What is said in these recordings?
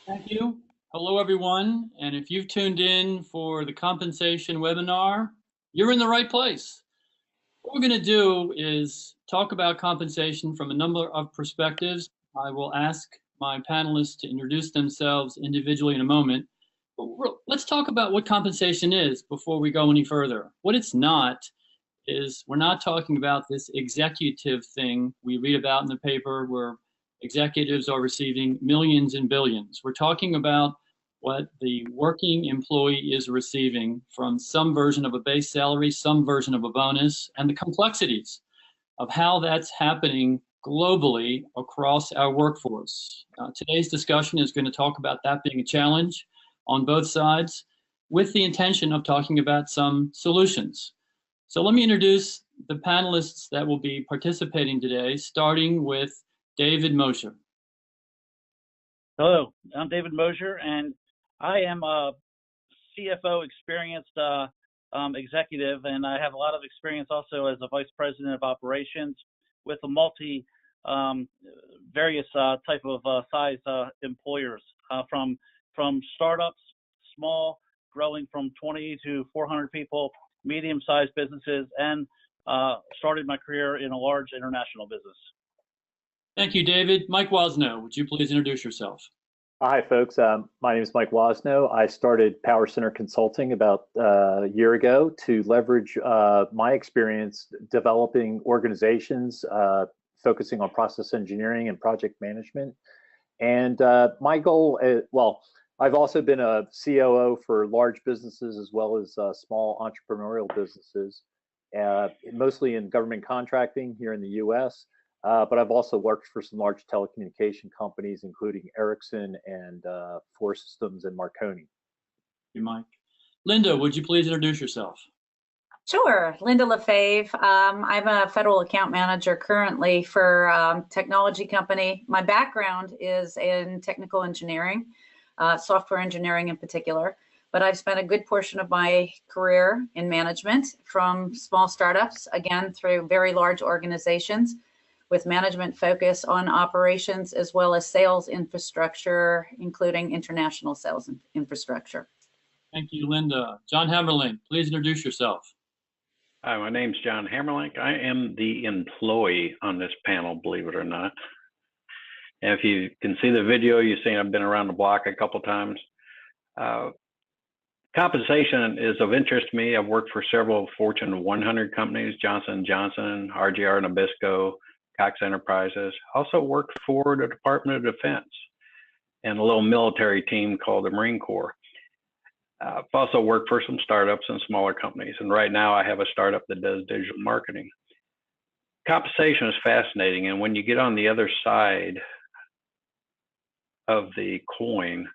Thank you. Hello, everyone. And if you've tuned in for the compensation webinar, you're in the right place. What we're going to do is talk about compensation from a number of perspectives. I will ask my panelists to introduce themselves individually in a moment. But let's talk about what compensation is before we go any further. What it's not is we're not talking about this executive thing we read about in the paper where executives are receiving millions and billions. We're talking about what the working employee is receiving from some version of a base salary, some version of a bonus, and the complexities of how that's happening globally across our workforce. Today's discussion is going to talk about that being a challenge on both sides with the intention of talking about some solutions. So let me introduce the panelists that will be participating today, starting with David Mosher. Hello, I'm David Mosher, and I am a CFO experienced executive, and I have a lot of experience also as a vice president of operations with a various type of size employers, from startups, small, growing from 20 to 400 people, medium-sized businesses, and started my career in a large international business. Thank you, David. Mike Wozno, would you please introduce yourself? Hi, folks. My name is Mike Wozno. I started Power Center Consulting about a year ago to leverage my experience developing organizations, focusing on process engineering and project management. And my goal, I've also been a COO for large businesses as well as small entrepreneurial businesses, mostly in government contracting here in the US. But I've also worked for some large telecommunication companies, including Ericsson and Four Systems and Marconi. Thank you, Mike. Linda, would you please introduce yourself? Sure, Linda LaFave. I'm a federal account manager currently for a technology company. My background is in technical engineering, software engineering in particular, but I've spent a good portion of my career in management from small startups, again, through very large organizations, with management focus on operations as well as sales infrastructure, including international sales infrastructure. Thank you, Linda. John Hammerling, please introduce yourself. Hi, my name's John Hammerling. I am the employee on this panel, believe it or not. And if you can see the video, you've seen I've been around the block a couple times. Compensation is of interest to me. I've worked for several Fortune 100 companies, Johnson & Johnson, RGR Nabisco, Cox Enterprises. Also worked for the Department of Defense and a little military team called the Marine Corps. I've also worked for some startups and smaller companies, and right now I have a startup that does digital marketing. Compensation is fascinating, and when you get on the other side of the coin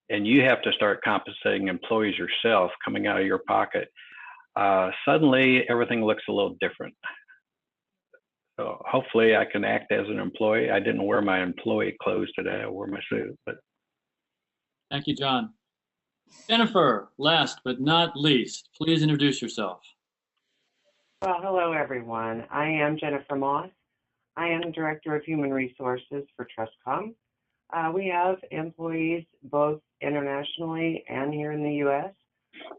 and you have to start compensating employees yourself coming out of your pocket, suddenly everything looks a little different. So hopefully I can act as an employee. I didn't wear my employee clothes today. I wore my suit. But thank you, John. Jennifer, last but not least, please introduce yourself. Well, hello, everyone. I am Jennifer Moss. I am Director of Human Resources for Trustcom. We have employees both internationally and here in the U.S.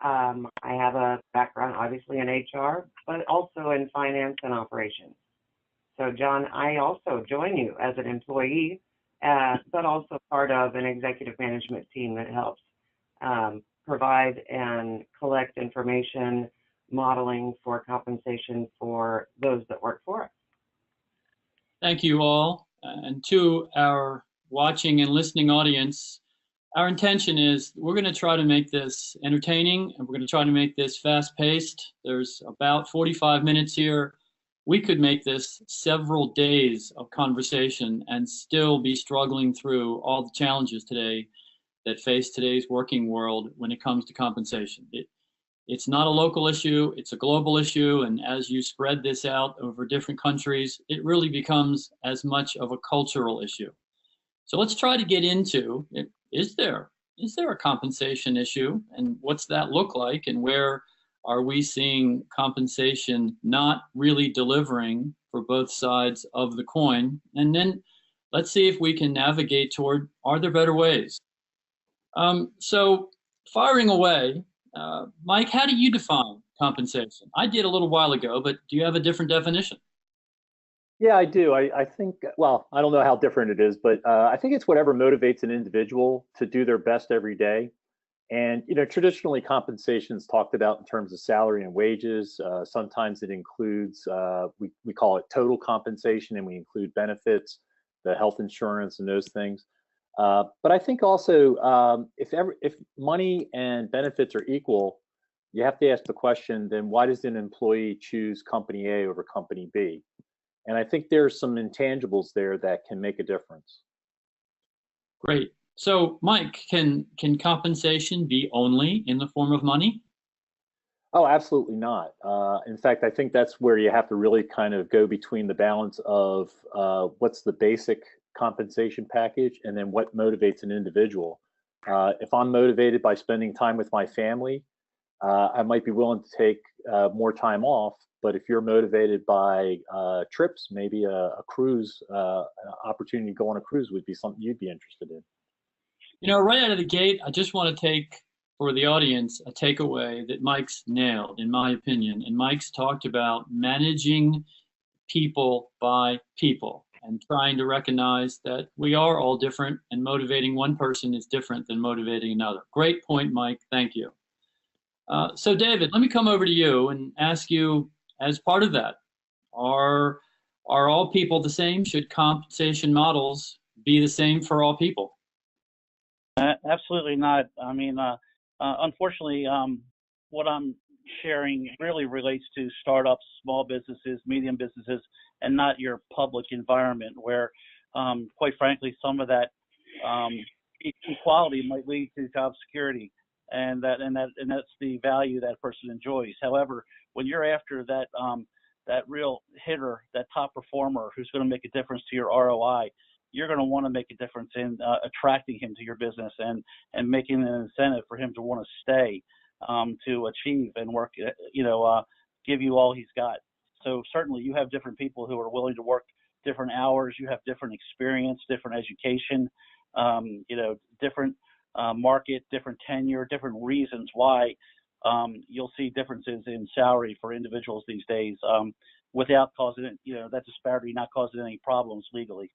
I have a background, obviously, in HR, but also in finance and operations. So, John, I also join you as an employee, but also part of an executive management team that helps provide and collect information, modeling for compensation for those that work for us. Thank you all. And to our watching and listening audience, our intention is we're going to try to make this entertaining, and we're going to try to make this fast-paced. There's about 45 minutes here. We could make this several days of conversation and still be struggling through all the challenges today that face today's working world when it comes to compensation. It's not a local issue, it's a global issue, and as you spread this out over different countries, it really becomes as much of a cultural issue. So let's try to get into it. Is there a compensation issue, and what's that look like, and where are we seeing compensation not really delivering for both sides of the coin? And then let's see if we can navigate toward, are there better ways? So firing away, Mike, how do you define compensation? I did a little while ago, but do you have a different definition? Yeah, I do. I think, well, I don't know how different it is, but I think it's whatever motivates an individual to do their best every day. And, traditionally compensation is talked about in terms of salary and wages. Sometimes it includes, we call it total compensation, and we include benefits, the health insurance and those things. But I think also, if money and benefits are equal, you have to ask the question, then why does an employee choose company A over company B? And I think there's some intangibles there that can make a difference. Great. So, Mike, can compensation be only in the form of money? Oh, absolutely not. In fact, I think that's where you have to really kind of go between the balance of what's the basic compensation package and then what motivates an individual. If I'm motivated by spending time with my family, I might be willing to take more time off. But if you're motivated by trips, maybe a cruise, an opportunity to go on a cruise would be something you'd be interested in. Right out of the gate, I just want to take for the audience a takeaway that Mike's nailed, in my opinion. And Mike's talked about managing people by people and trying to recognize that we are all different and motivating one person is different than motivating another. Great point, Mike. Thank you. So, David, let me come over to you and ask you, as part of that, are all people the same? Should compensation models be the same for all people? Absolutely not. I mean, unfortunately, what I'm sharing really relates to startups, small businesses, medium businesses, and not your public environment where, quite frankly, some of that equality might lead to job security, and that's the value that person enjoys. However, when you're after that real hitter, that top performer who's going to make a difference to your ROI, you're going to want to make a difference in attracting him to your business and making an incentive for him to want to stay, to achieve and work, give you all he's got. So certainly you have different people who are willing to work different hours. You have different experience, different education, different market, different tenure, different reasons why you'll see differences in salary for individuals these days without causing, that disparity not causing any problems legally.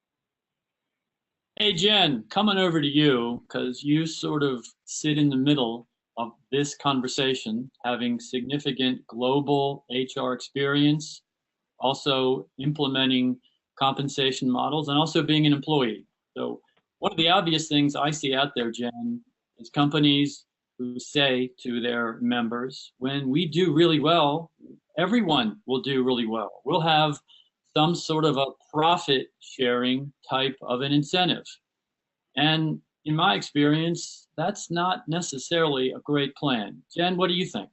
Hey, Jen, coming over to you because you sort of sit in the middle of this conversation, having significant global HR experience, also implementing compensation models, and also being an employee. So one of the obvious things I see out there, Jen, is companies who say to their members, when we do really well, everyone will do really well. We'll have some sort of a profit sharing type of an incentive. And in my experience, that's not necessarily a great plan. Jen, what do you think?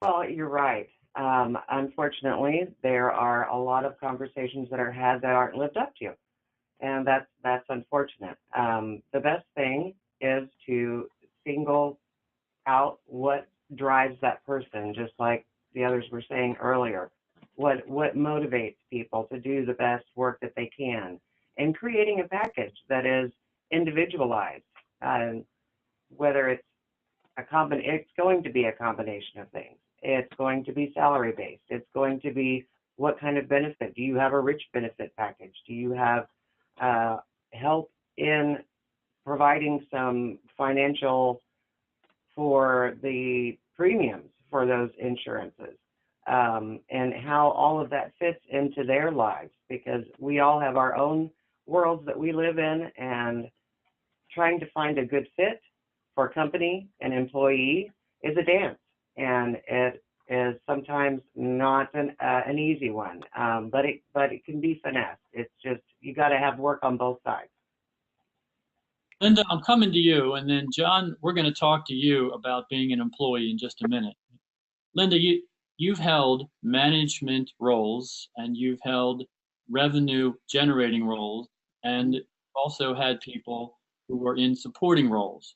Well, you're right. Unfortunately, there are a lot of conversations that are had that aren't lived up to, and that's unfortunate. The best thing is to single out what drives that person, just like the others were saying earlier. What motivates people to do the best work that they can, and creating a package that is individualized. Whether it's it's going to be a combination of things. It's going to be salary based. It's going to be what kind of benefit. Do you have a rich benefit package? Do you have help in providing some financial for the premiums for those insurances, and how all of that fits into their lives, because we all have our own worlds that we live in, and trying to find a good fit for company and employee is a dance, and it is sometimes not an easy one, but it can be finessed. It's just, you got to have work on both sides. Linda, I'm coming to you, and then John, we're going to talk to you about being an employee in just a minute. Linda, you've held management roles and you've held revenue generating roles, and also had people who were in supporting roles.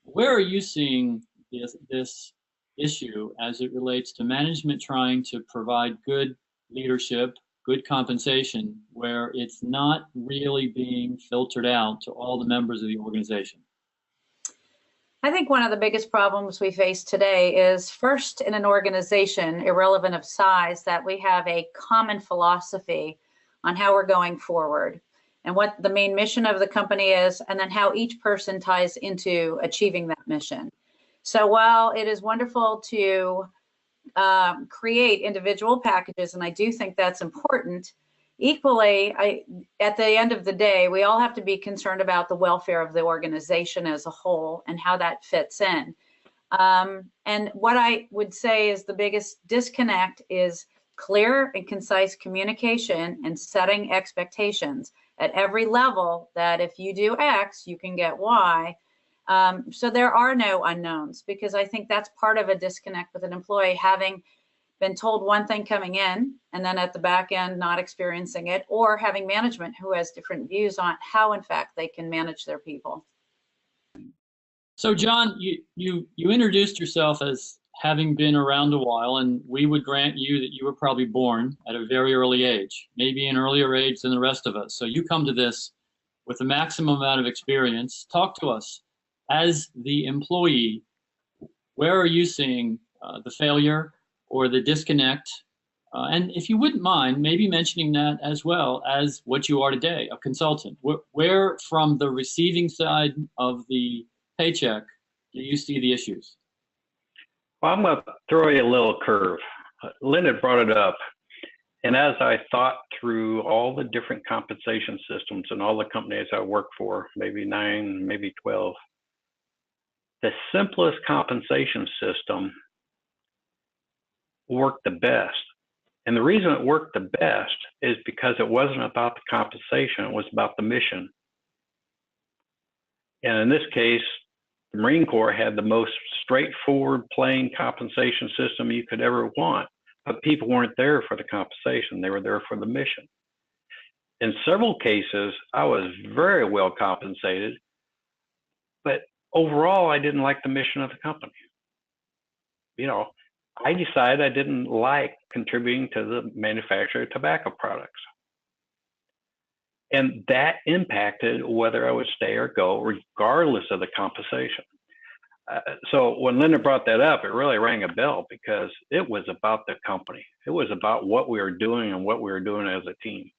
Where are you seeing this issue as it relates to management trying to provide good leadership, good compensation, where it's not really being filtered out to all the members of the organization? I think one of the biggest problems we face today is first in an organization, irrelevant of size, that we have a common philosophy on how we're going forward and what the main mission of the company is, and then how each person ties into achieving that mission. So while it is wonderful to create individual packages, and I do think that's important, equally, at the end of the day, we all have to be concerned about the welfare of the organization as a whole and how that fits in. And what I would say is the biggest disconnect is clear and concise communication and setting expectations at every level, that if you do X, you can get Y. So there are no unknowns, because I think that's part of a disconnect with an employee, having been told one thing coming in and then at the back end not experiencing it, or having management who has different views on how in fact they can manage their people. So John, you introduced yourself as having been around a while, and we would grant you that you were probably born at a very early age, maybe an earlier age than the rest of us. So you come to this with the maximum amount of experience. Talk to us as the employee. Where are you seeing the failure or the disconnect? And if you wouldn't mind, maybe mentioning that as well as what you are today, a consultant. Where from the receiving side of the paycheck do you see the issues? Well, I'm going to throw you a little curve. Linda brought it up. And as I thought through all the different compensation systems and all the companies I work for, maybe 9, maybe 12, the simplest compensation system worked the best. And the reason it worked the best is because it wasn't about the compensation, it was about the mission. And in this case, the Marine Corps had the most straightforward, plain compensation system you could ever want, but people weren't there for the compensation, they were there for the mission. In several cases, I was very well compensated, but overall, I didn't like the mission of the company. You know, I decided I didn't like contributing to the manufacture of tobacco products. And that impacted whether I would stay or go, regardless of the compensation. So when Linda brought that up, it really rang a bell, because it was about the company. It was about what we were doing and what we were doing as a team.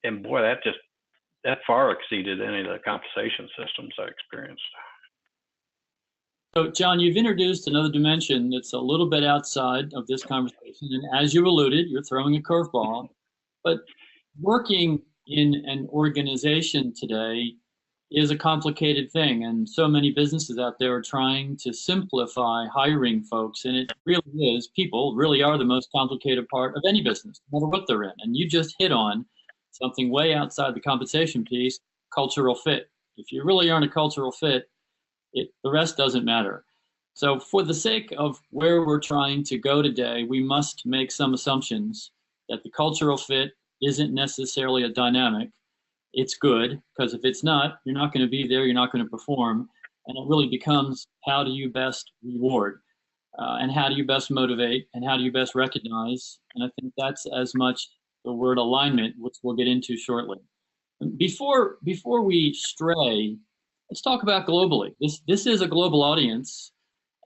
And boy, that far exceeded any of the compensation systems I experienced. So John, you've introduced another dimension that's a little bit outside of this conversation. And as you alluded, you're throwing a curveball, but working in an organization today is a complicated thing. And so many businesses out there are trying to simplify hiring folks. And it really is, people really are the most complicated part of any business, no matter what they're in. And you just hit on something way outside the compensation piece, cultural fit. If you really aren't a cultural fit, the rest doesn't matter. So for the sake of where we're trying to go today, we must make some assumptions that the cultural fit isn't necessarily a dynamic. It's good, because if it's not, you're not going to be there, you're not going to perform. And it really becomes, how do you best reward? And how do you best motivate? And how do you best recognize? And I think that's as much the word alignment, which we'll get into shortly. Before we stray, let's talk about globally. This is a global audience,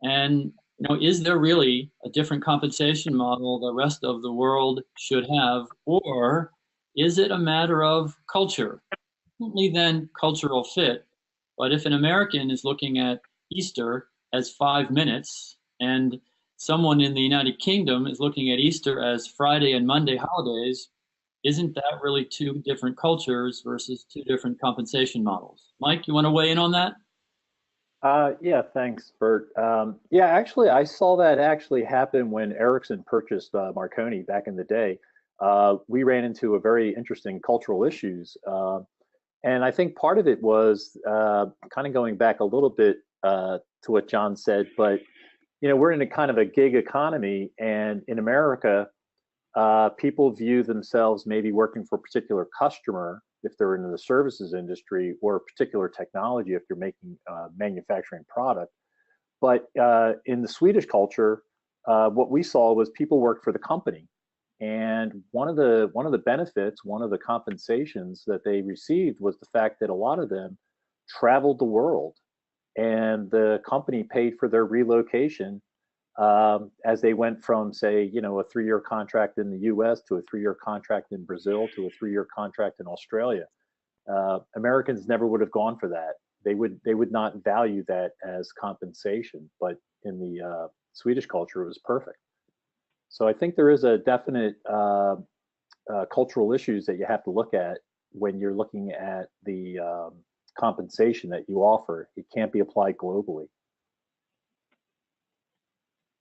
and is there really a different compensation model the rest of the world should have, or is it a matter of culture? Certainly then cultural fit, but if an American is looking at Easter as 5 minutes, and someone in the United Kingdom is looking at Easter as Friday and Monday holidays, isn't that really two different cultures versus two different compensation models? Mike, you want to weigh in on that? Yeah, thanks, Bert. Yeah, actually, I saw that actually happen when Ericsson purchased Marconi back in the day. We ran into a very interesting cultural issues. And I think part of it was kind of going back a little bit to what John said, but we're in a kind of a gig economy, and in America, people view themselves maybe working for a particular customer if they're in the services industry, or a particular technology if you're making manufacturing product. But in the Swedish culture, what we saw was people worked for the company, and one of the benefits, one of the compensations that they received was the fact that a lot of them traveled the world and the company paid for their relocation as they went from, say, a 3-year contract in the U.S. to a 3-year contract in Brazil to a 3-year contract in Australia. Americans never would have gone for that. They would not value that as compensation, but in the Swedish culture, it was perfect. So I think there is a definite cultural issues that you have to look at when you're looking at the compensation that you offer. It can't be applied globally.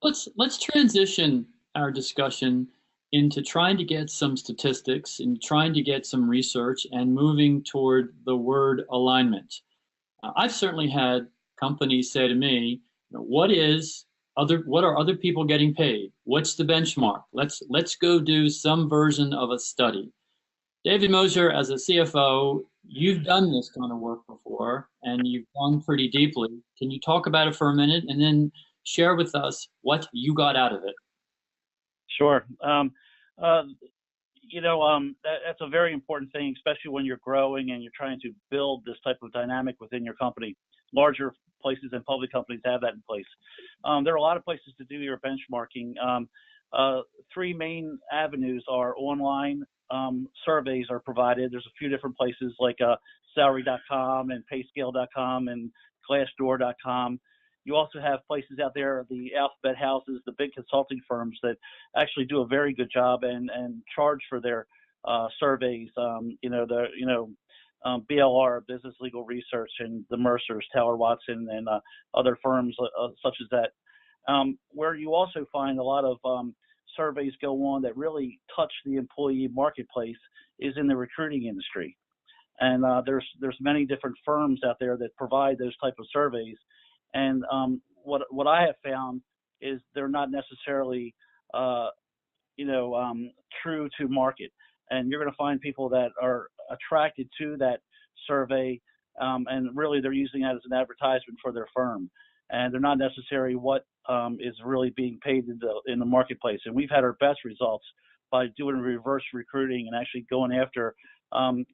Let's transition our discussion into trying to get some statistics and trying to get some research and moving toward the word alignment. I've certainly had companies say to me, what are other people getting paid? What's the benchmark? Let's go do some version of a study. David Mosier, as a CFO, you've done this kind of work before and you've gone pretty deeply. Can you talk about it for a minute and then share with us what you got out of it? Sure. That's a very important thing, especially when you're growing and you're trying to build this type of dynamic within your company. Larger places and public companies have that in place. There are a lot of places to do your benchmarking. 3 main avenues are online. Surveys are provided. There's a few different places like salary.com and payscale.com and glassdoor.com. You also have places out there, the alphabet houses, the big consulting firms that actually do a very good job and charge for their surveys. BLR, Business Legal Research, and the Mercers, Taylor Watson, and other firms such as that. Where you also find a lot of surveys go on that really touch the employee marketplace is in the recruiting industry. And there's many different firms out there that provide those type of surveys. And what I have found is they're not necessarily, true to market. And you're going to find people that are attracted to that survey, and really they're using that as an advertisement for their firm. And they're not necessarily what is really being paid in the marketplace. And we've had our best results by doing reverse recruiting and actually going after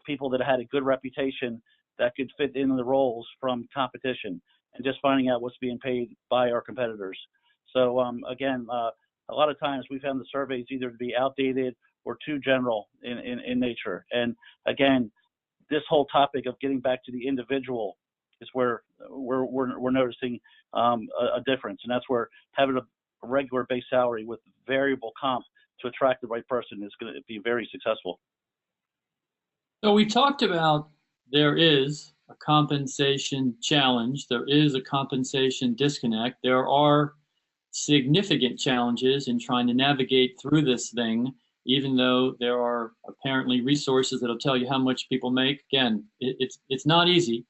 people that had a good reputation that could fit in the roles from competition, and just finding out what's being paid by our competitors. So again, a lot of times we found the surveys either to be outdated or too general in nature. And again, this whole topic of getting back to the individual is where we're noticing a difference. And that's where having a regular base salary with variable comp to attract the right person is going to be very successful. So we talked about there is a compensation challenge. There is a compensation disconnect. There are significant challenges in trying to navigate through this thing, even though there are apparently resources that'll tell you how much people make. Again, it's not easy,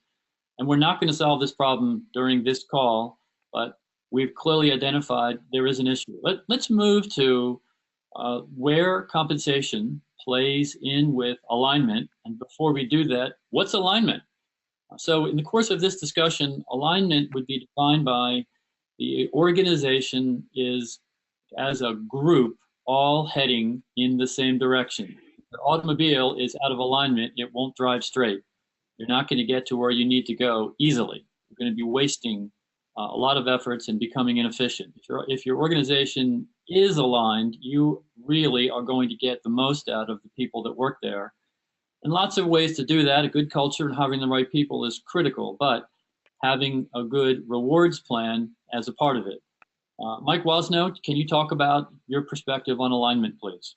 and we're not going to solve this problem during this call, but we've clearly identified there is an issue. Let's move to where compensation plays in with alignment. And before we do that, what's alignment? So in the course of this discussion, alignment would be defined by the organization is, as a group, all heading in the same direction. If the automobile is out of alignment, it won't drive straight. You're not going to get to where you need to go easily. You're going to be wasting a lot of efforts and becoming inefficient. If your organization is aligned, you really are going to get the most out of the people that work there. And lots of ways to do that. A good culture and having the right people is critical, but having a good rewards plan as a part of it. Mike Wozno, can you talk about your perspective on alignment, please?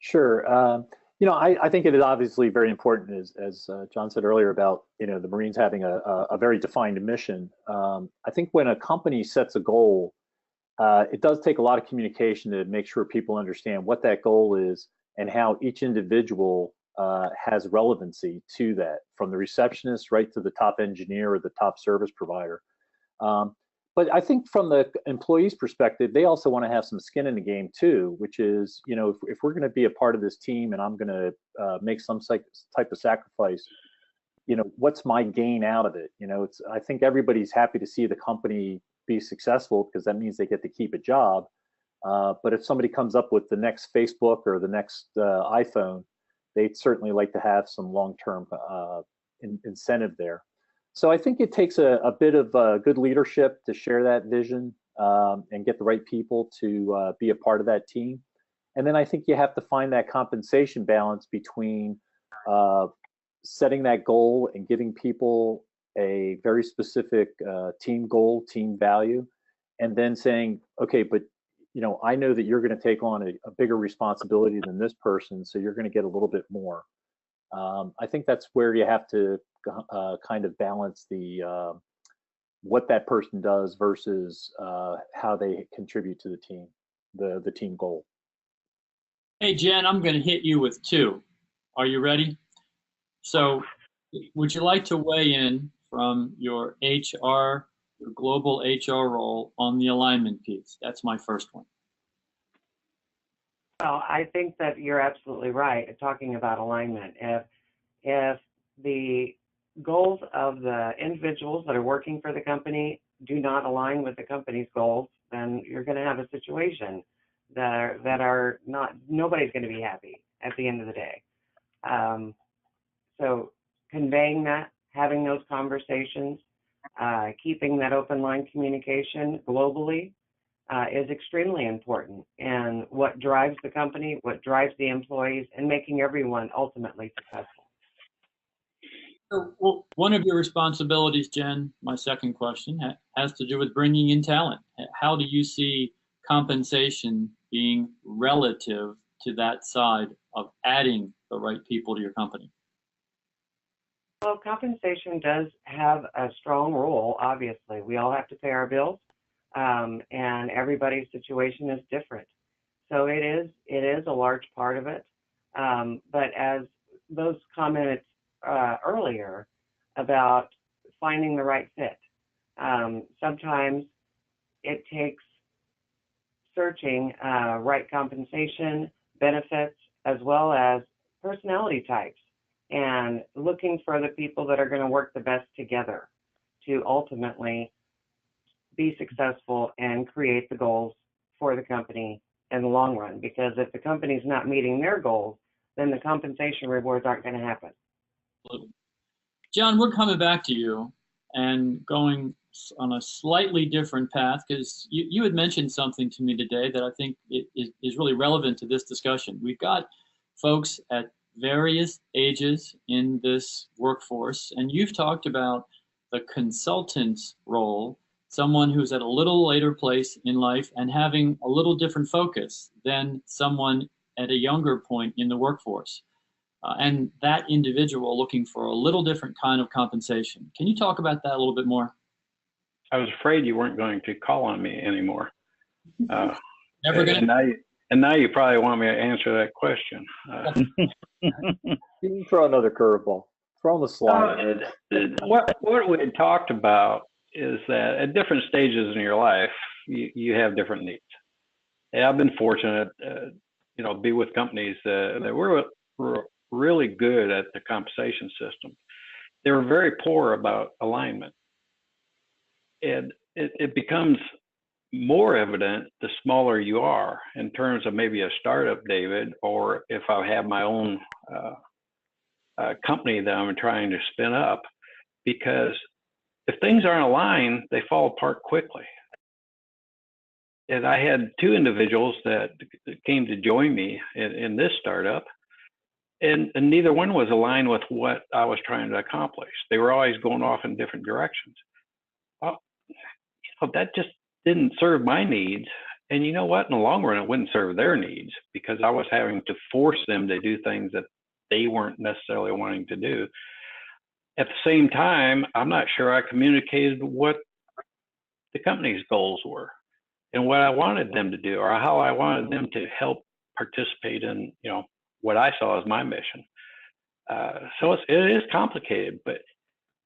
Sure. I think it is obviously very important, as John said earlier, about the Marines having a very defined mission. I think when a company sets a goal, it does take a lot of communication to make sure people understand what that goal is and how each individual has relevancy to that, from the receptionist right to the top engineer or the top service provider. But I think from the employee's perspective, they also want to have some skin in the game too, which is, if we're going to be a part of this team and I'm going to make some type of sacrifice, what's my gain out of it? I think everybody's happy to see the company be successful because that means they get to keep a job. But if somebody comes up with the next Facebook or the next iPhone, they'd certainly like to have some long-term incentive there. So I think it takes a bit of good leadership to share that vision and get the right people to be a part of that team. And then I think you have to find that compensation balance between setting that goal and giving people a very specific team goal, team value, and then saying, okay, but I know that you're going to take on a bigger responsibility than this person, so you're going to get a little bit more. I think that's where you have to kind of balance the what that person does versus how they contribute to the team, the team goal. Hey, Jen, I'm going to hit you with two. Are you ready? So would you like to weigh in from your global HR role on the alignment piece? That's my first one. Well, I think that you're absolutely right talking about alignment. If the goals of the individuals that are working for the company do not align with the company's goals, then you're going to have a situation that are not, nobody's going to be happy at the end of the day. So conveying that, having those conversations, keeping that open line communication globally is extremely important, and what drives the company, what drives the employees, and making everyone ultimately successful. Well, one of your responsibilities, Jen, my second question, has to do with bringing in talent. How do you see compensation being relative to that side of adding the right people to your company? Well, compensation does have a strong role, obviously. We all have to pay our bills, and everybody's situation is different. So it is a large part of it. But as those commented earlier about finding the right fit, sometimes it takes searching right compensation, benefits, as well as personality types, and looking for the people that are going to work the best together to ultimately be successful and create the goals for the company in the long run. Because if the company's not meeting their goals, then the compensation rewards aren't going to happen. John, we're coming back to you and going on a slightly different path, because you had mentioned something to me today that I think is really relevant to this discussion. We've got folks at various ages in this workforce, and you've talked about the consultant's role, someone who's at a little later place in life and having a little different focus than someone at a younger point in the workforce. And that individual looking for a little different kind of compensation. Can you talk about that a little bit more? I was afraid you weren't going to call on me anymore. Never gonna. And now you probably want me to answer that question. You can throw another curveball. Throw on the slide. What we had talked about is that at different stages in your life, you have different needs. And I've been fortunate, to be with companies that were really good at the compensation system. They were very poor about alignment. And it becomes more evident the smaller you are in terms of maybe a startup, David, or if I have my own company that I'm trying to spin up, because if things aren't aligned, they fall apart quickly. And I had two individuals that came to join me in this startup, and neither one was aligned with what I was trying to accomplish. They were always going off in different directions. Well, that just didn't serve my needs. And you know what? In the long run, it wouldn't serve their needs, because I was having to force them to do things that they weren't necessarily wanting to do. At the same time, I'm not sure I communicated what the company's goals were and what I wanted them to do, or how I wanted them to help participate in, what I saw as my mission. So it is complicated, but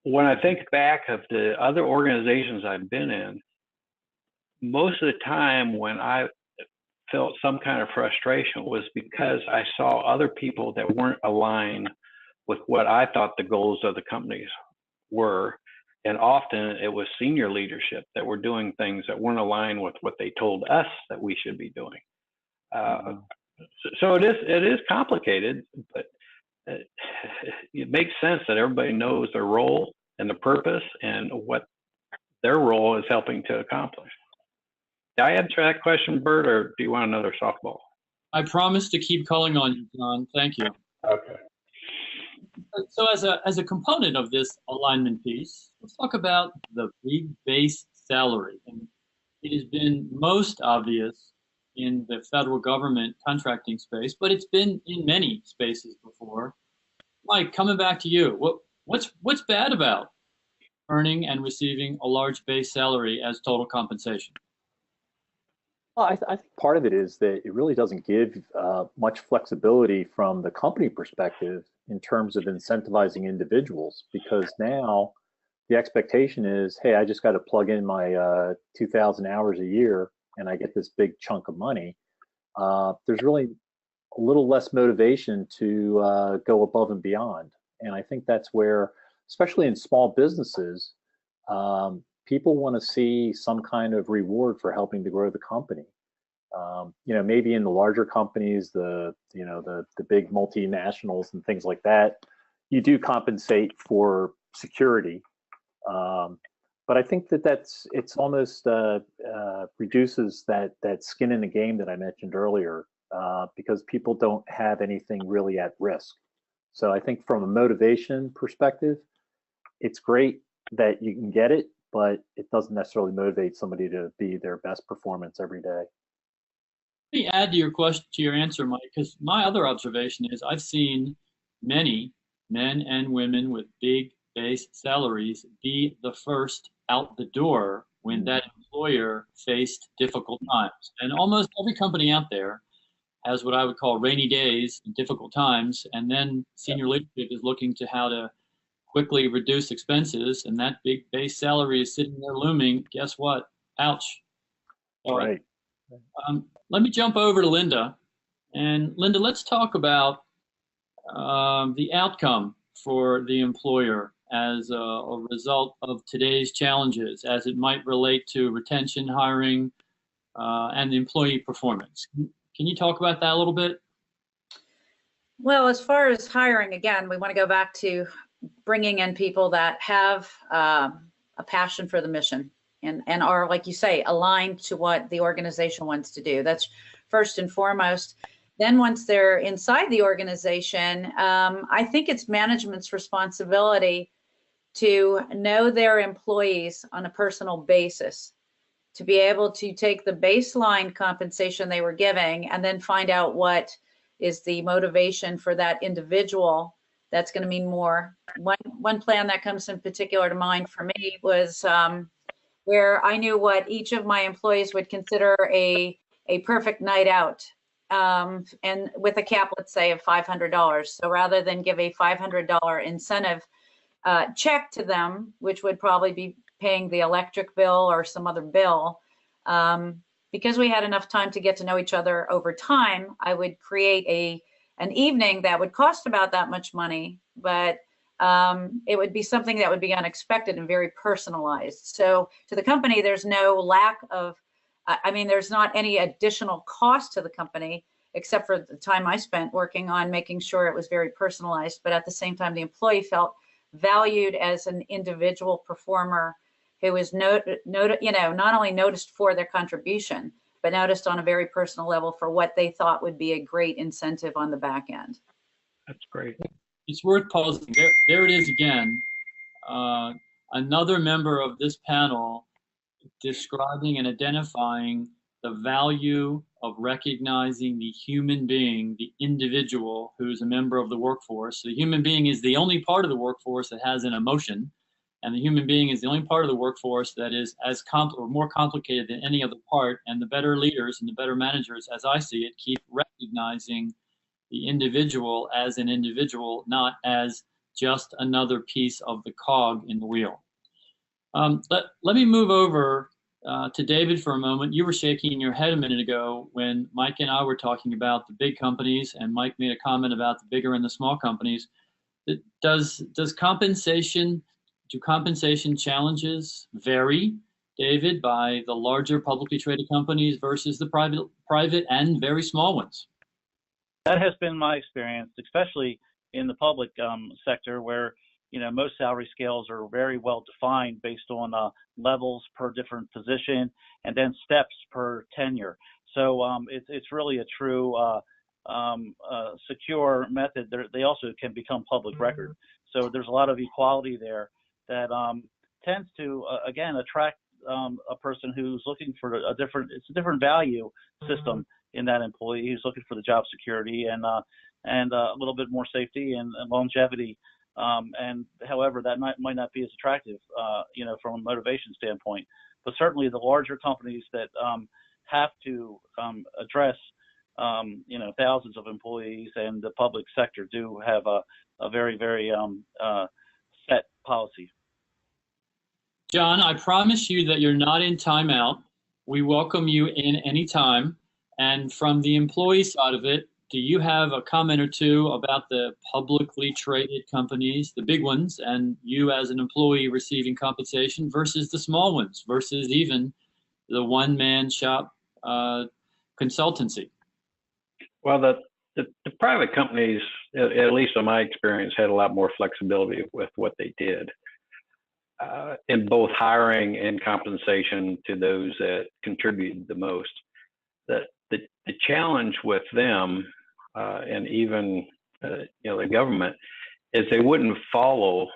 when I think back of the other organizations I've been in, most of the time when I felt some kind of frustration was because I saw other people that weren't aligned with what I thought the goals of the companies were. And often it was senior leadership that were doing things that weren't aligned with what they told us that we should be doing. So it is complicated, but it makes sense that everybody knows their role and the purpose and what their role is helping to accomplish. Did I answer that question, Bert, or do you want another softball? I promise to keep calling on you, John. Thank you. Okay. So as a component of this alignment piece, let's talk about the big base salary. And it has been most obvious in the federal government contracting space, but it's been in many spaces before. Mike, coming back to you, what's bad about earning and receiving a large base salary as total compensation? Well, I think part of it is that it really doesn't give much flexibility from the company perspective in terms of incentivizing individuals, because now the expectation is, hey, I just got to plug in my 2,000 hours a year and I get this big chunk of money. There's really a little less motivation to go above and beyond. And I think that's where, especially in small businesses, people want to see some kind of reward for helping to grow the company. Maybe in the larger companies, the big multinationals and things like that, you do compensate for security. But I think it's almost reduces that skin in the game that I mentioned earlier, because people don't have anything really at risk. So I think from a motivation perspective, it's great that you can get it, but it doesn't necessarily motivate somebody to be their best performance every day. Let me add to your question, to your answer, Mike, because my other observation is I've seen many men and women with big base salaries be the first out the door when that employer faced difficult times. And almost every company out there has what I would call rainy days and difficult times, and then senior leadership is looking to how to quickly reduce expenses, and that big base salary is sitting there looming. Guess what? Ouch. Right. Let me jump over to Linda. And Linda, let's talk about the outcome for the employer as a result of today's challenges, as it might relate to retention, hiring, and employee performance. Can you talk about that a little bit? Well, as far as hiring, again, we want to go back to bringing in people that have a passion for the mission and are, like you say, aligned to what the organization wants to do. That's first and foremost. Then once they're inside the organization, I think it's management's responsibility to know their employees on a personal basis, to be able to take the baseline compensation they were giving and then find out what is the motivation for that individual that's going to mean more. One plan that comes in particular to mind for me was where I knew what each of my employees would consider a perfect night out, and with a cap, let's say, of $500. So rather than give a $500 incentive check to them, which would probably be paying the electric bill or some other bill, because we had enough time to get to know each other over time, I would create an evening that would cost about that much money, but it would be something that would be unexpected and very personalized. So to the company, there's no lack of, there's not any additional cost to the company, except for the time I spent working on making sure it was very personalized. But at the same time, the employee felt valued as an individual performer who was not only noticed for their contribution, but noticed on a very personal level for what they thought would be a great incentive on the back end. That's great. It's worth pausing. There it is again. Another member of this panel describing and identifying the value of recognizing the human being, the individual who's a member of the workforce. The human being is the only part of the workforce that has an emotion, and the human being is the only part of the workforce that is as or more complicated than any other part. And the better leaders and the better managers, as I see it, keep recognizing the individual as an individual, not as just another piece of the cog in the wheel. Let me move over to David for a moment. You were shaking your head a minute ago when Mike and I were talking about the big companies, and Mike made a comment about the bigger and the small companies. Do compensation challenges vary, David, by the larger publicly traded companies versus the private and very small ones? That has been my experience, especially in the public sector, where most salary scales are very well defined based on levels per different position and then steps per tenure. So it's really a true secure method. They also can become public record. So there's a lot of equality there that tends to, again, attract a person who's looking for a different value system in that employee who's looking for the job security and a little bit more safety and longevity. And however, that might not be as attractive, from a motivation standpoint. But certainly the larger companies that have to address, thousands of employees, and the public sector do have a very, very set policy. John, I promise you that you're not in timeout. We welcome you in anytime. And from the employee side of it, do you have a comment or two about the publicly traded companies, the big ones, and you as an employee receiving compensation versus the small ones, versus even the one-man shop consultancy? Well, the private companies, at least in my experience, had a lot more flexibility with what they did in both hiring and compensation to those that contributed the most. The challenge with them and even the government is they wouldn't follow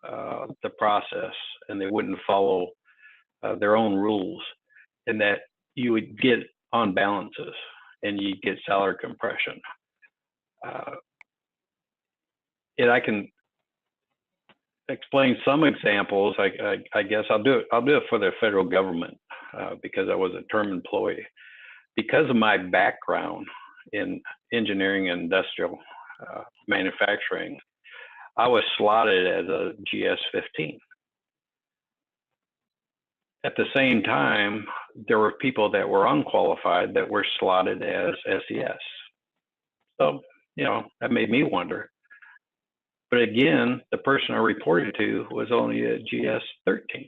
the process, and they wouldn't follow their own rules, and that you would get on balances and you get salary compression. And I can explain some examples. I guess I'll do it for the federal government because I was a term employee. Because of my background in engineering and industrial manufacturing, I was slotted as a GS-15. At the same time, there were people that were unqualified that were slotted as SES. So, that made me wonder. But again, the person I reported to was only a GS-13.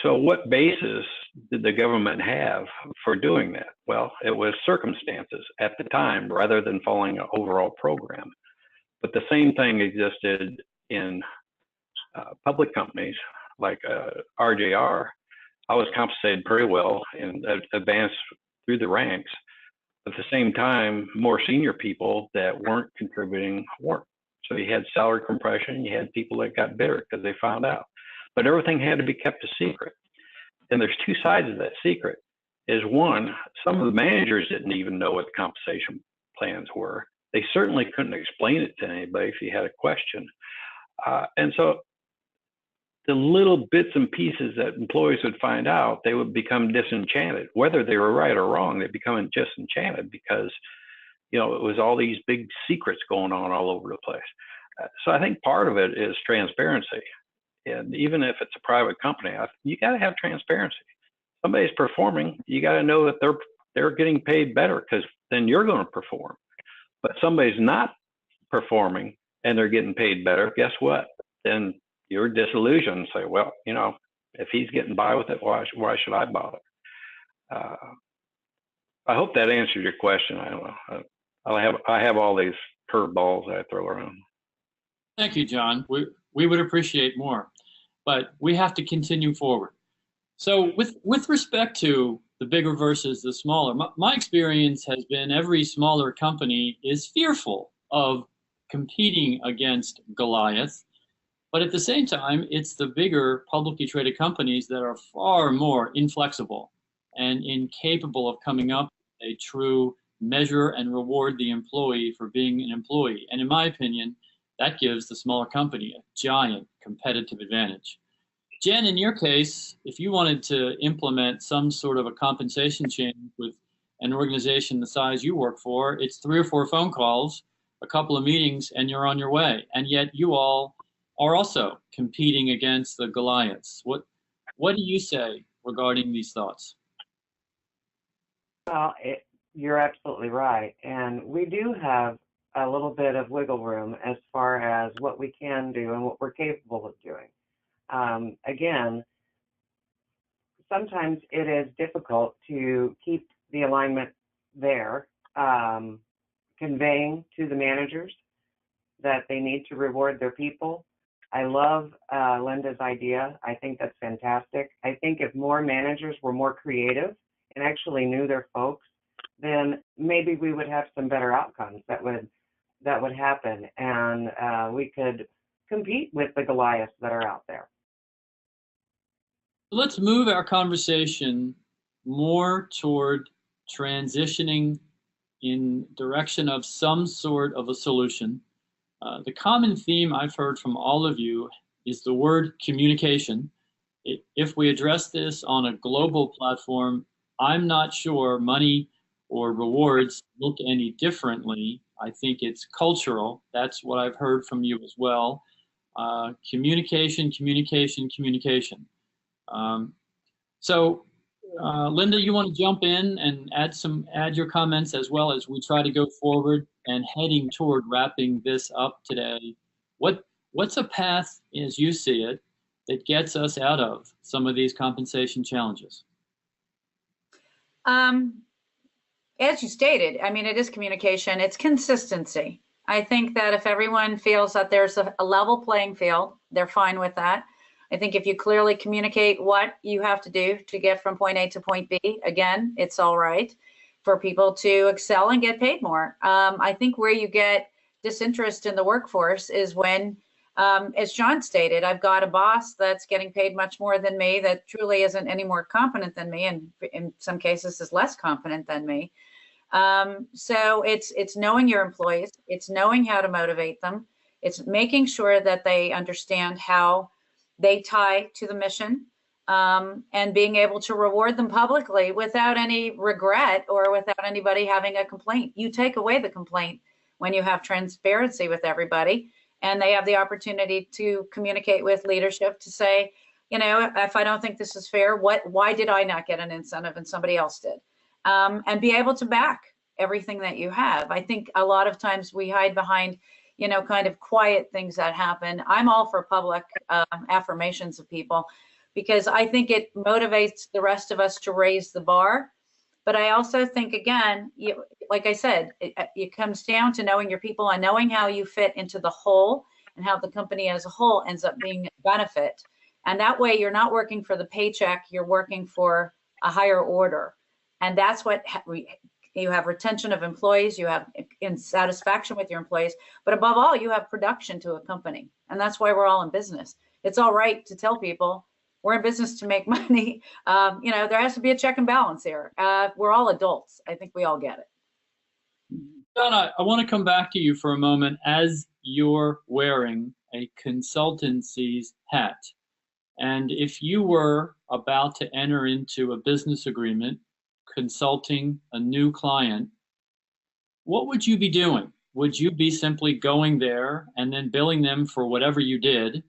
So what basis did the government have for doing that? Well, it was circumstances at the time rather than following an overall program. But the same thing existed in public companies like RJR. I was compensated pretty well and advanced through the ranks. At the same time, more senior people that weren't contributing weren't. So you had salary compression, you had people that got bitter because they found out. But everything had to be kept a secret. And there's two sides of that secret. Is one, some of the managers didn't even know what the compensation plans were. They certainly couldn't explain it to anybody if you had a question. And so the little bits and pieces that employees would find out, they would become disenchanted. Whether they were right or wrong, they become disenchanted because, it was all these big secrets going on all over the place. So I think part of it is transparency. And even if it's a private company, you got to have transparency. Somebody's performing, you got to know that they're getting paid better, because then you're going to perform. But somebody's not performing and they're getting paid better, guess what? Then you're disillusioned and say, well, if he's getting by with it, why should I bother? I hope that answered your question. I don't know. I have all these curveballs I throw around. Thank you, John. We would appreciate more, but we have to continue forward. So with respect to the bigger versus the smaller, my experience has been every smaller company is fearful of competing against Goliath. But at the same time, it's the bigger publicly traded companies that are far more inflexible and incapable of coming up with a true measure and reward the employee for being an employee. And in my opinion, that gives the smaller company a giant competitive advantage. Jen, in your case, if you wanted to implement some sort of a compensation change with an organization the size you work for, it's 3 or 4 phone calls, a couple of meetings, and you're on your way. And yet you all are also competing against the Goliaths. What do you say regarding these thoughts? Well, you're absolutely right. And we do have a little bit of wiggle room as far as what we can do and what we're capable of doing. Again, sometimes it is difficult to keep the alignment there, conveying to the managers that they need to reward their people. I love Linda's idea. I think that's fantastic. I think if more managers were more creative and actually knew their folks, then maybe we would have some better outcomes that would happen, and we could compete with the Goliaths that are out there. Let's move our conversation more toward transitioning in direction of some sort of a solution. The common theme I've heard from all of you is the word communication. If we address this on a global platform, I'm not sure money or rewards look any differently. I think it's cultural. That's what I've heard from you as well. Communication, communication, communication. So, Linda, you want to jump in and add your comments as well as we try to go forward and heading toward wrapping this up today. What's a path, as you see it, that gets us out of some of these compensation challenges? As you stated, I mean, it is communication, it's consistency. I think that if everyone feels that there's a level playing field, they're fine with that. I think if you clearly communicate what you have to do to get from point A to point B, again, it's all right for people to excel and get paid more. I think where you get disinterest in the workforce is when, as John stated, I've got a boss that's getting paid much more than me, that truly isn't any more competent than me, and in some cases is less competent than me. So it's knowing your employees, it's knowing how to motivate them, it's making sure that they understand how they tie to the mission, and being able to reward them publicly without any regret or without anybody having a complaint. You take away the complaint when you have transparency with everybody, and they have the opportunity to communicate with leadership to say, you know, if I don't think this is fair, why did I not get an incentive and somebody else did? And be able to back everything that you have. I think a lot of times we hide behind, you know, kind of quiet things that happen. I'm all for public affirmations of people, because I think it motivates the rest of us to raise the bar. But I also think, again, like I said, it comes down to knowing your people and knowing how you fit into the whole and how the company as a whole ends up being a benefit. And that way you're not working for the paycheck, you're working for a higher order. And that's what you have: retention of employees, you have satisfaction with your employees, but above all, you have production to a company. And that's why we're all in business. It's all right to tell people we're in business to make money. You know, there has to be a check and balance here. We're all adults. I think we all get it. John, I want to come back to you for a moment as you're wearing a consultancy's hat. And if you were about to enter into a business agreement, consulting a new client, what would you be doing? Would you be simply going there and then billing them for whatever you did?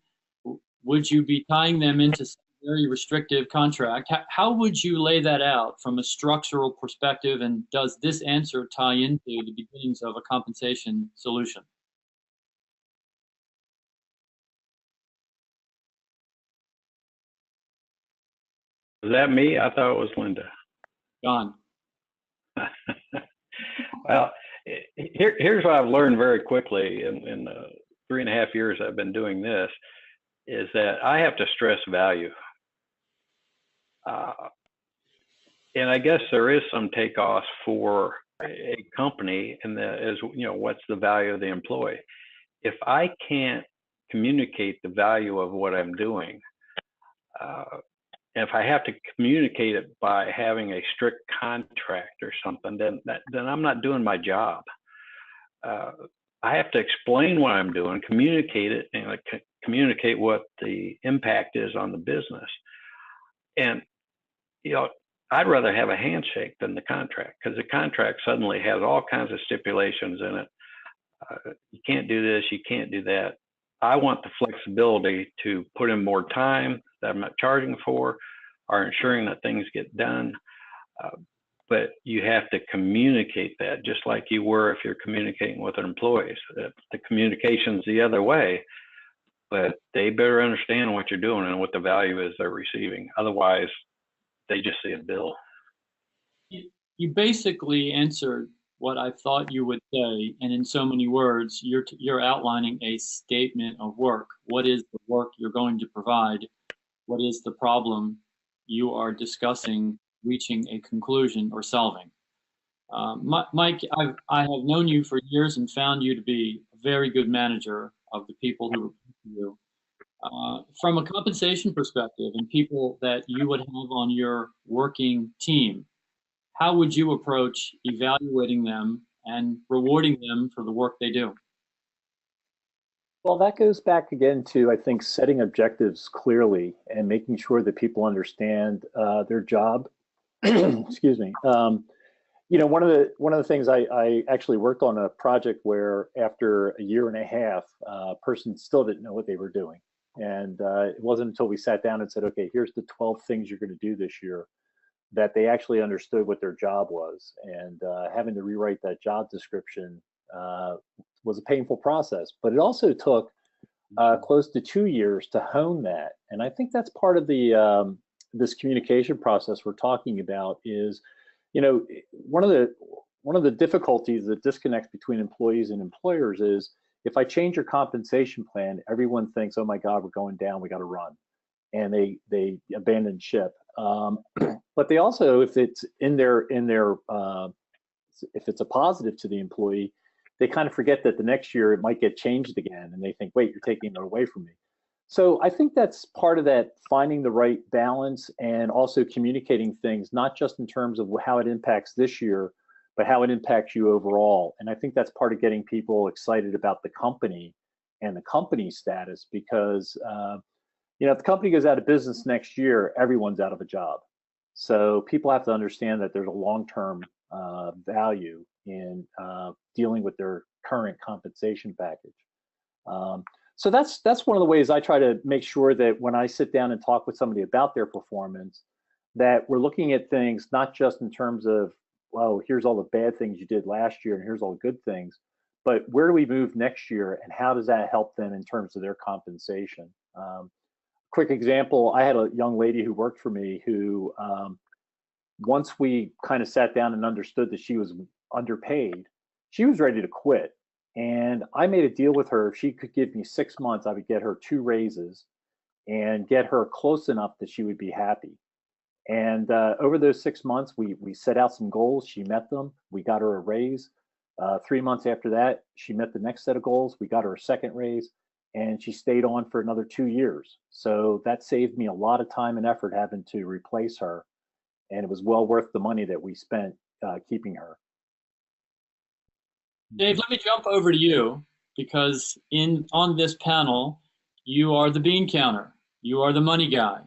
Would you be tying them into some very restrictive contract? How would you lay that out from a structural perspective? And does this answer tie into the beginnings of a compensation solution? Was that me? I thought it was Linda. John. Well, here's what I've learned very quickly in the 3.5 years I've been doing this, is that I have to stress value. And I guess there is some takeoffs for a company, and that is, you know, what's the value of the employee? If I can't communicate the value of what I'm doing, if I have to communicate it by having a strict contract or something, then I'm not doing my job. I have to explain what I'm doing, communicate it, and communicate what the impact is on the business. And, you know, I'd rather have a handshake than the contract, because the contract suddenly has all kinds of stipulations in it. You can't do this, you can't do that. I want the flexibility to put in more time that I'm not charging for, or ensuring that things get done. But you have to communicate that, just like you were if you're communicating with employees. The communication's the other way, but they better understand what you're doing and what the value is they're receiving. Otherwise, they just see a bill. You basically answered what I thought you would say, and in so many words, you're outlining a statement of work. What is the work you're going to provide? What is the problem you are discussing, reaching a conclusion, or solving? Mike, I have known you for years and found you to be a very good manager of the people who report to you. From a compensation perspective and people that you would have on your working team, how would you approach evaluating them and rewarding them for the work they do? Well, that goes back again to, I think, setting objectives clearly and making sure that people understand their job. Excuse me. One of the things I actually worked on a project where after a year and a half, a person still didn't know what they were doing. And it wasn't until we sat down and said, okay, here's the 12 things you're going to do this year, that they actually understood what their job was. And having to rewrite that job description was a painful process, but it also took close to 2 years to hone that. And I think that's part of the this communication process we're talking about is, one of the difficulties that disconnects between employees and employers is if I change your compensation plan, everyone thinks, oh my God, we're going down, we got to run. And they abandon ship. But they also, if it's if it's a positive to the employee, they kind of forget that the next year it might get changed again, and they think, wait, you're taking it away from me. So I think that's part of that, finding the right balance and also communicating things, not just in terms of how it impacts this year, but how it impacts you overall. And I think that's part of getting people excited about the company and the company status, because if the company goes out of business next year, everyone's out of a job. So people have to understand that there's a long-term value in dealing with their current compensation package. So that's one of the ways I try to make sure that when I sit down and talk with somebody about their performance, that we're looking at things not just in terms of, well, here's all the bad things you did last year and here's all the good things, but where do we move next year and how does that help them in terms of their compensation? Quick example, I had a young lady who worked for me who, once we kind of sat down and understood that she was underpaid, she was ready to quit. And I made a deal with her. If she could give me 6 months, I would get her 2 raises and get her close enough that she would be happy. And over those 6 months, we set out some goals. She met them. We got her a raise. 3 months after that, she met the next set of goals. We got her a second raise, and she stayed on for another 2 years. So that saved me a lot of time and effort having to replace her. And it was well worth the money that we spent keeping her. Dave, let me jump over to you, because on this panel, you are the bean counter. You are the money guy.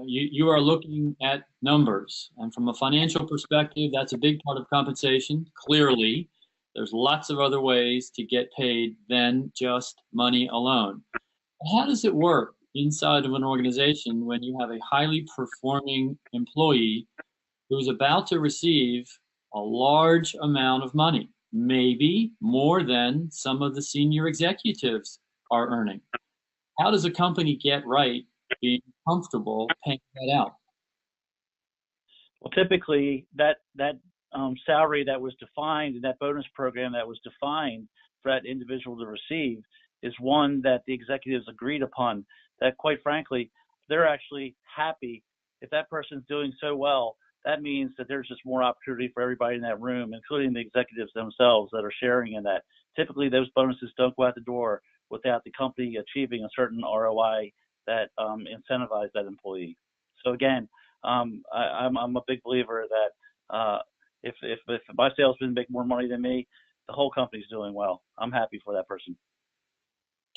You are looking at numbers. And from a financial perspective, that's a big part of compensation. Clearly, there's lots of other ways to get paid than just money alone. How does it work inside of an organization when you have a highly performing employee who's about to receive a large amount of money, maybe more than some of the senior executives are earning? How does a company get right being comfortable paying that out? Well, typically that salary that was defined and that bonus program that was defined for that individual to receive is one that the executives agreed upon, that quite frankly, they're actually happy. If that person's doing so well, that means that there's just more opportunity for everybody in that room, including the executives themselves that are sharing in that. Typically, those bonuses don't go out the door without the company achieving a certain ROI that incentivizes that employee. So again, I'm a big believer that if my salesman make more money than me, the whole company's doing well. I'm happy for that person.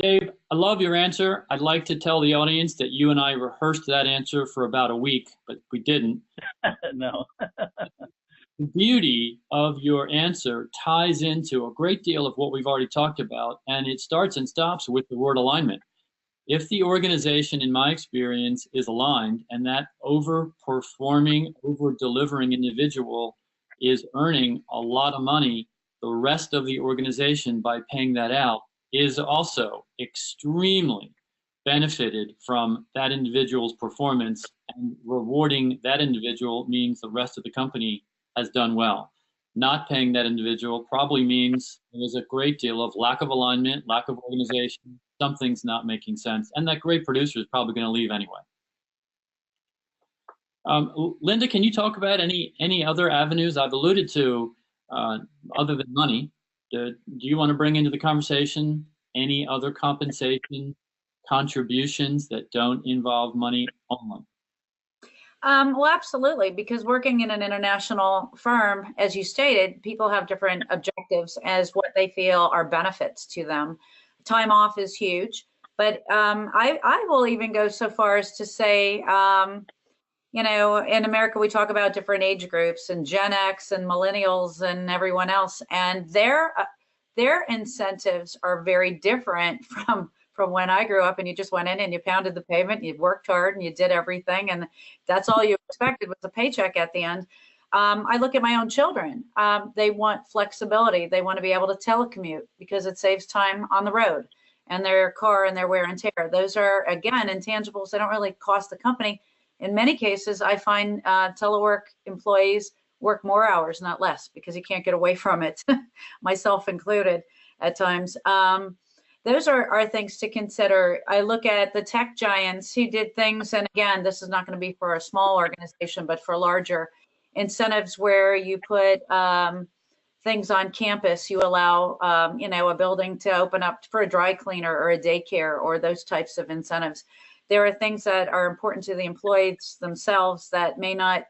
Dave, I love your answer. I'd like to tell the audience that you and I rehearsed that answer for about a week, but we didn't. No. The beauty of your answer ties into a great deal of what we've already talked about, and it starts and stops with the word alignment. If the organization, in my experience, is aligned and that over-performing, over-delivering individual is earning a lot of money, the rest of the organization, by paying that out, is also extremely benefited from that individual's performance, and rewarding that individual means the rest of the company has done well. not paying that individual probably means there's a great deal of lack of alignment, lack of organization, something's not making sense, and that great producer is probably going to leave anyway. Linda, can you talk about any other avenues? I've alluded to other than money. Do you want to bring into the conversation any other compensation contributions that don't involve money only? Well, absolutely, because working in an international firm, as you stated, people have different objectives as what they feel are benefits to them. Time off is huge, but I will even go so far as to say, you know, in America, we talk about different age groups and Gen X and millennials and everyone else, and their incentives are very different from when I grew up, and you just went in and you pounded the pavement, you worked hard and you did everything, and that's all you expected was a paycheck at the end. I look at my own children. They want flexibility. They want to be able to telecommute because it saves time on the road and their car and their wear and tear. Those are, again, intangibles. They don't really cost the company. In many cases, I find telework employees work more hours, not less, because you can't get away from it, myself included at times. Those are things to consider. I look at the tech giants who did things, and again, this is not going to be for a small organization, but for larger incentives where you put things on campus. You allow, you know, a building to open up for a dry cleaner or a daycare or those types of incentives. There are things that are important to the employees themselves that may not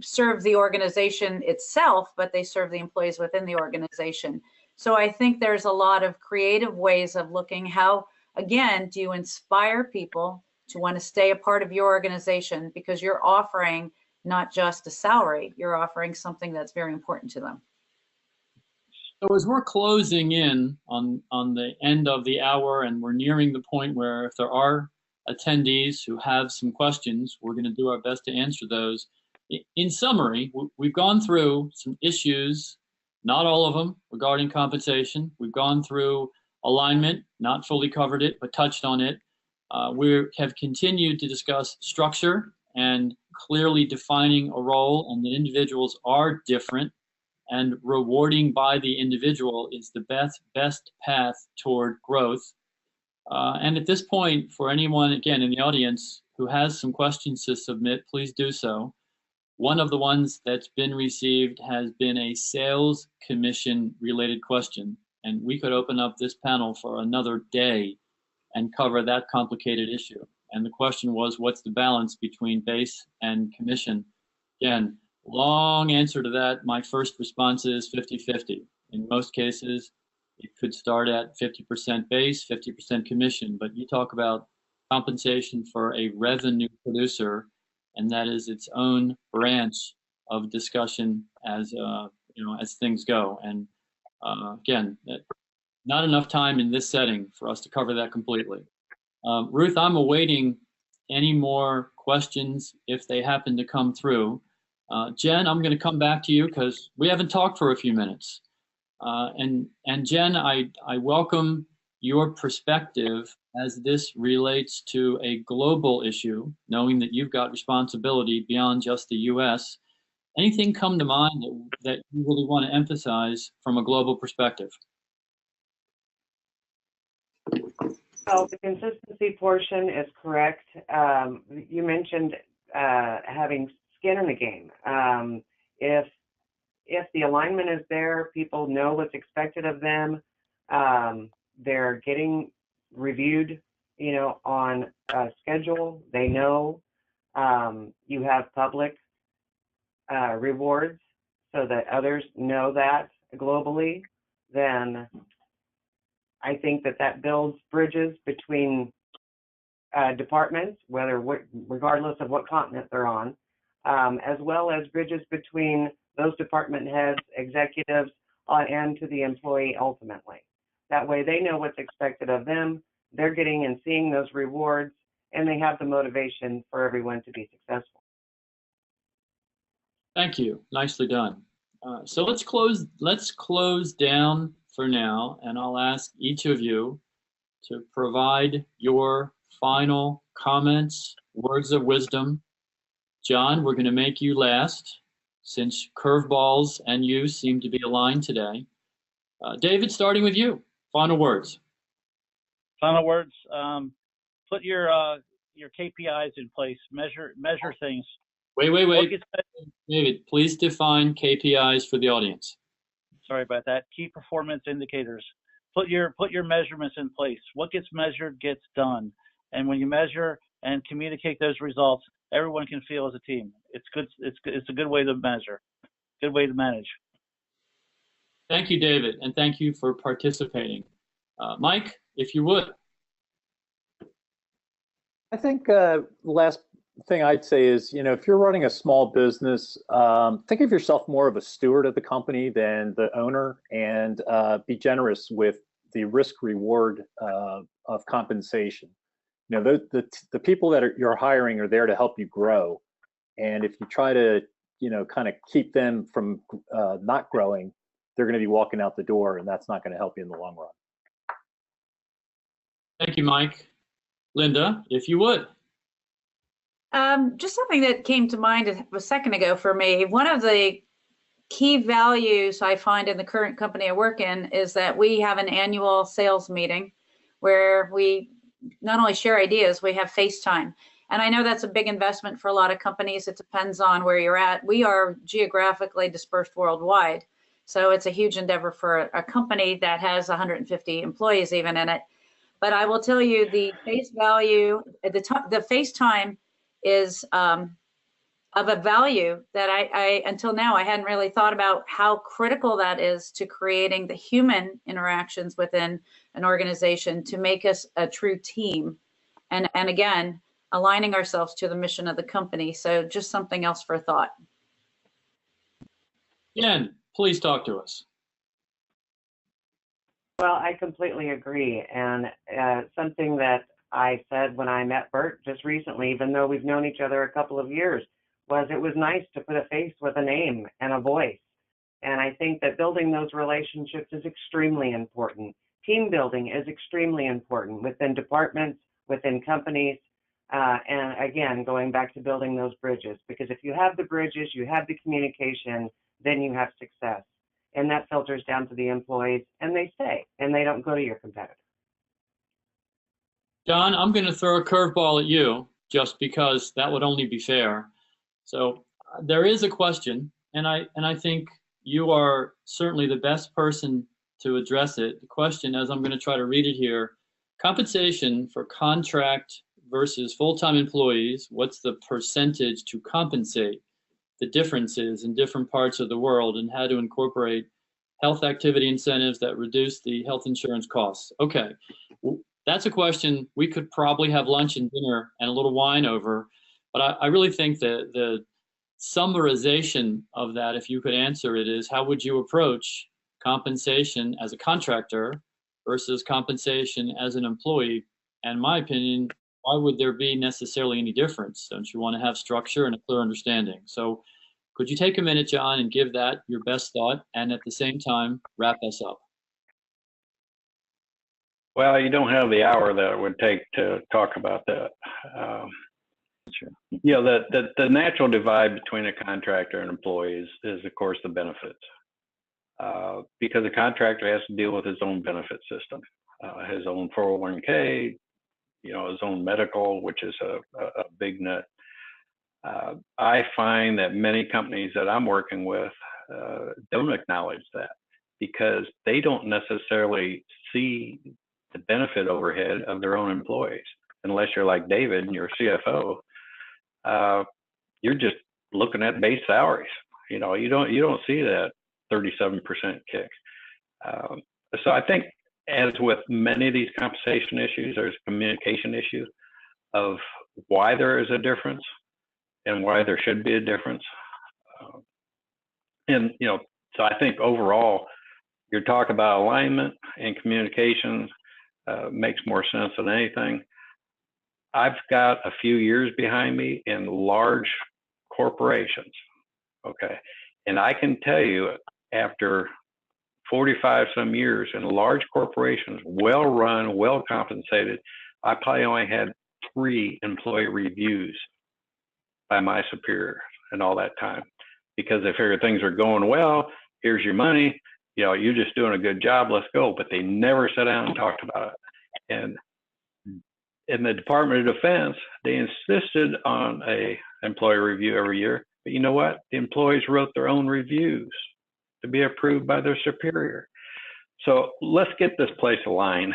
serve the organization itself, but they serve the employees within the organization. So I think there's a lot of creative ways of looking how, again, do you inspire people to want to stay a part of your organization because you're offering not just a salary, you're offering something that's very important to them. So as we're closing in on the end of the hour and we're nearing the point where if there are attendees who have some questions, we're going to do our best to answer those. In summary, we've gone through some issues, not all of them, regarding compensation. We've gone through alignment, not fully covered it, but touched on it. We have continued to discuss structure and clearly defining a role, and the individuals are different, and rewarding by the individual is the best path toward growth. And at this point, for anyone, again, in the audience who has some questions to submit, please do so. One of the ones that's been received has been a sales commission related question, and we could open up this panel for another day and cover that complicated issue. And the question was, what's the balance between base and commission? Again, long answer to that. My first response is 50-50. In most cases, it could start at 50% base, 50% commission, but you talk about compensation for a revenue producer, and that is its own branch of discussion as you know, as things go. And again, not enough time in this setting for us to cover that completely. Ruth, I'm awaiting any more questions if they happen to come through. Jen, I'm going to come back to you because we haven't talked for a few minutes. And Jen, I welcome your perspective as this relates to a global issue, knowing that you've got responsibility beyond just the U.S. Anything come to mind that you really want to emphasize from a global perspective? Well, the consistency portion is correct. You mentioned having skin in the game. If the alignment is there, people know what's expected of them. They're getting reviewed, you know, on a schedule. They know you have public rewards so that others know that globally, then I think that builds bridges between departments, regardless of what continent they're on, as well as bridges between those department heads, executives, and to the employee ultimately. That way they know what's expected of them, they're getting and seeing those rewards, and they have the motivation for everyone to be successful. Thank you. Nicely done. So let's close down for now, and I'll ask each of you to provide your final comments, words of wisdom. John, we're going to make you last. since curveballs and you seem to be aligned today. David, starting with you, final words. Final words. Put your KPIs in place. Measure things. Wait. David, please define KPIs for the audience. Sorry about that. Key performance indicators. Put your measurements in place. What gets measured gets done. And when you measure and communicate those results, everyone can feel as a team. It's good. It's a good way to measure. Good way to manage. Thank you, David, and thank you for participating. Mike, if you would. I think the last thing I'd say is, if you're running a small business, think of yourself more of a steward of the company than the owner, and be generous with the risk reward of compensation. The people that you're hiring are there to help you grow, and if you try to kind of keep them from not growing, they're going to be walking out the door, and that's not going to help you in the long run. Thank you, Mike. Linda, if you would. Just something that came to mind a second ago for me. One of the key values I find in the current company I work in is that we have an annual sales meeting where we not only share ideas, we have FaceTime. And I know that's a big investment for a lot of companies. It depends on where you're at. We are geographically dispersed worldwide. So it's a huge endeavor for a company that has 150 employees even in it. But I will tell you, the face value, the FaceTime is of a value that I until now I hadn't really thought about how critical that is to creating the human interactions within an organization to make us a true team, and again aligning ourselves to the mission of the company. So just something else for thought. Jen, please talk to us. Well, I completely agree, and something that I said when I met Bert just recently, even though we've known each other a couple of years, was it was nice to put a face with a name and a voice. And I think that building those relationships is extremely important. Team building is extremely important within departments, within companies, and again, going back to building those bridges, because if you have the bridges, you have the communication, then you have success. And that filters down to the employees, and they stay, and they don't go to your competitor. John, I'm going to throw a curveball at you just because that would only be fair. So there is a question, and I think you are certainly the best person to address it. The question, as I'm going to try to read it here, compensation for contract versus full-time employees, what's the percentage to compensate the differences in different parts of the world, and how to incorporate health activity incentives that reduce the health insurance costs? Okay, that's a question we could probably have lunch and dinner and a little wine over, but I really think that the summarization of that, if you could answer it, is how would you approach compensation as a contractor versus compensation as an employee? And in my opinion, why would there be necessarily any difference? Don't you want to have structure and a clear understanding? So could you take a minute, John, and give that your best thought, and at the same time, wrap us up? Well, you don't have the hour that it would take to talk about that. Sure. The natural divide between a contractor and employees is, of course, the benefits. Because a contractor has to deal with his own benefit system, his own 401k, his own medical, which is a big nut. I find that many companies that I'm working with don't acknowledge that, because they don't necessarily see the benefit overhead of their own employees. Unless you're like David and you're CFO, you're just looking at base salaries. You don't see that 37% kick. So I think, as with many of these compensation issues, there's a communication issue of why there is a difference and why there should be a difference. So I think overall, you're talking about alignment and communication makes more sense than anything. I've got a few years behind me in large corporations, okay? And I can tell you, after 45 some years in large corporations, well run, well compensated, I probably only had 3 employee reviews by my superior in all that time. because they figure things are going well. Here's your money. You know, you're just doing a good job. Let's go. But they never sat down and talked about it. And in the Department of Defense, they insisted on a employee review every year. But you know what? The employees wrote their own reviews to be approved by their superior. So let's get this place aligned.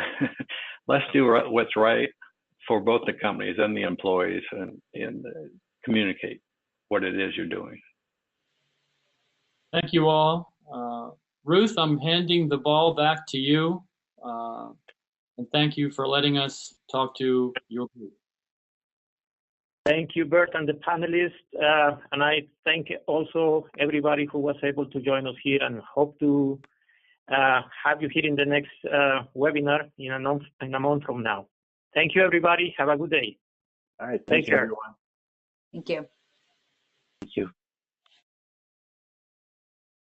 Let's do what's right for both the companies and the employees, and communicate what it is you're doing. Thank you all. Ruth, I'm handing the ball back to you. And thank you for letting us talk to your group. Thank you, Bert, and the panelists. And I thank also everybody who was able to join us here, and hope to have you here in the next webinar in a month from now. Thank you, everybody. Have a good day. All right. Take care. Everyone. Thank you. Thank you.